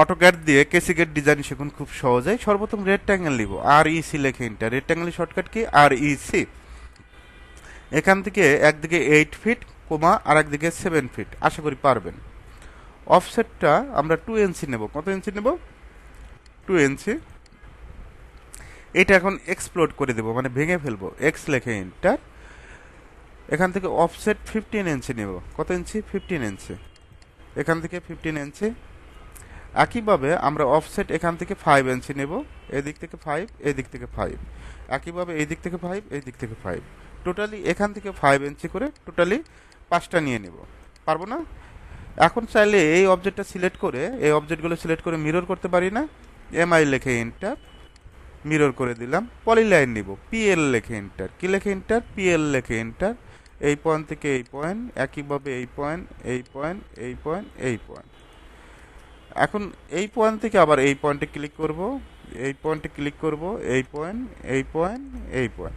AutoCAD দিয়ে কেসিগেট design শিখুন খুব সহজেই। সর্বপ্রথম রেক্ট্যাঙ্গেল নিব, আর ইসি লেখে এন্টার। রেক্ট্যাঙ্গেলের shortcut key? আর ইসি। এখান থেকে একদিকে 8 ফিট কোমা আর একদিকে 7 ফিট, আশা করি পারবেন। অফসেটটা আমরা 2 ইঞ্চি নেব। কত ইঞ্চি নেব? 2 ইঞ্চি। এটা এখন এক্সপ্লোড করে দেব, মানে ভেঙে ফেলবো। এক্স লেখে এন্টার। এখান থেকে অফসেট 15 ইঞ্চি নেব। কত ইঞ্চি? 15 ইঞ্চি। এখান থেকে 15 ইঞ্চি। একইভাবে আমরা অফসেট এখান থেকে 5 ইঞ্চি নেব। এদিক থেকে 5, এদিক থেকে 5। একইভাবে এই দিক থেকে 5, এই দিক থেকে 5। টোটালি এখান থেকে 5 ইঞ্চি করে টোটালি 5টা নিয়ে নেব। পারবো না? এখন চাইলে এই অবজেক্টটা সিলেক্ট করে, এই অবজেক্টগুলো সিলেক্ট করে মিরর করতে পারি না? এমআই লেখে এন্টার, মিরর করে দিলাম। পলিলাইন নিব, পিএল লেখে এন্টার। কি লেখে এন্টার? পিএল লেখে এন্টার। এই পয়েন্ট থেকে এই পয়েন্ট, একইভাবে এই পয়েন্ট, এই পয়েন্ট, এই পয়েন্ট, এই পয়েন্ট। এখন এই পয়েন্ট থেকে আবার এই পয়েন্টে ক্লিক করব, এই পয়েন্টে ক্লিক করব, এই পয়েন্ট, এই পয়েন্ট, এই পয়েন্ট।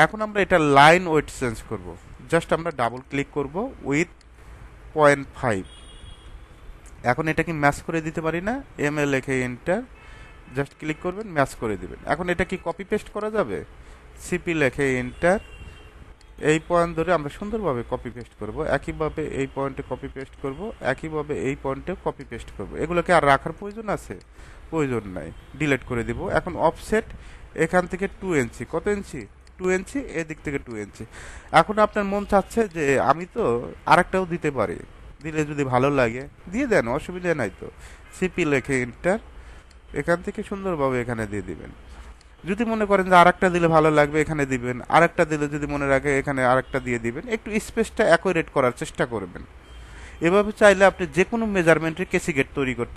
এখন আমরা এটা লাইন ওয়েট চেঞ্জ করব। জাস্ট আমরা ডাবল ক্লিক করব উইথ 0.5। এখন এটা কি ম্যাচ করে দিতে পারি না? এম এ লেখে এন্টার, জাস্ট ক্লিক করবেন, ম্যাচ করে দিবেন। এখন এটা কি কপি পেস্ট করা যাবে? সিপি লেখে এন্টার। এই পয়েন্ট ধরে আমরা সুন্দরভাবে কপি পেস্ট করব। একইভাবে এই পয়েন্টে কপি পেস্ট করব, একইভাবে এই পয়েন্টে কপি পেস্ট করব। এগুলোকে আর রাখার প্রয়োজন আছে? প্রয়োজন নাই, ডিলিট করে দিব। এখন অফসেট এখান থেকে 2 ইঞ্চি। কত ইঞ্চি? 2 ইঞ্চি। এদিক থেকে 2 ইঞ্চি। এখন আপনার মন চাচ্ছে যে আমি তো আরেকটাও দিতে পারি, দিলে যদি ভালো লাগে দিয়ে দেন, অসুবিধা নাই তো। সিপি লেখে এন্টার। এখান থেকে সুন্দরভাবে এখানে দিয়ে দিবেন। যদি মনে করেন যে আরেকটা দিলে ভালো লাগবে, এখানে দিবেন। আরেকটা দিলে যদি মনে রাখে, এখানে আরেকটা দিয়ে দিবেন। একটু স্পেসটা অ্যাকুরেট করার চেষ্টা করবেন। এভাবে চাইলে আপনি যে কোনো মেজারমেন্টের কেসিগেট তৈরি করতে